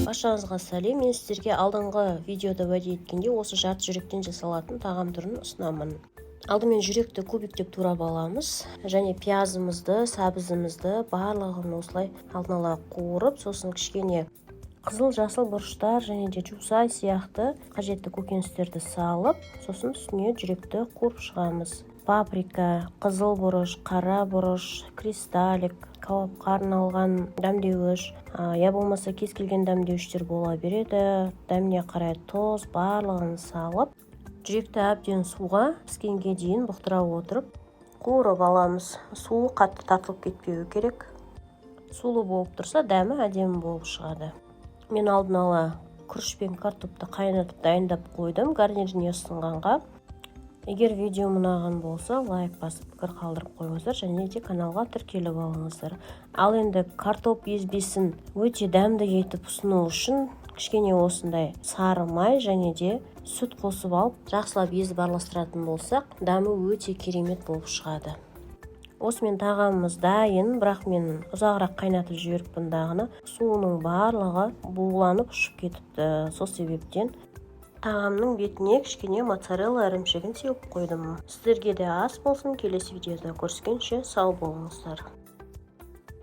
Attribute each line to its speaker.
Speaker 1: Баршаңызға сәлем. Мен сіздерге алдыңғы видеода уәде еткенде осы жарты жүректен жасалатын тағам түрін ұсынамын. Алдымен жүректі кубиктеп турап аламыз және пиязымызды, сәбізімізді барлығын осылай алдын ала қуырып, сосын кішкене қызыл жасыл бұрыштар және де жусай сияқты қажетті көкөністерді салып, сосын үстіне жүректі қуырып шығамыз. Паприка, қызыл бұрыш, қара бұрыш, кристаллик, кебапқа арналған дәмдеуіш, я болмаса кез келген дәмдеуіштер бола береді. Дәміне қарай тұз, барлығын салып, жүректі әбден суға піскенге дейін бұқтыра отырып қуырып аламыз. Суы қатты тартылып кетпеуі керек. Сулы болып тұрса, дәмі әдемі болып шығады. Мен алдын ала күріш пен картопты қайнатып дайындап қойдым гарниріне ұсынғанға. Егер видео ұнаған болса, лайк басып пікір қалдырып қойыңыздар және де каналға тіркеліп алыңыздар. Ал енді картоп езбесін өте дәмді етіп ұсыну үшін кішкене осындай сары май және де сүт қосып алып, жақсылап езіп араластыратын болсақ, дәмі өте керемет болып шығады. Осымен тағамымыз дайын, бірақ мен ұзағырақ қайнатып жіберіппін дағыны. Суының барлығы буланып ұшып кетіпті. Сол себептен тағамның бетіне кішкене моцарелла ірімшігін сеуіп қойдым. Сіздерге де ас болсын, келесі видеода көріскенше сау болыңыздар.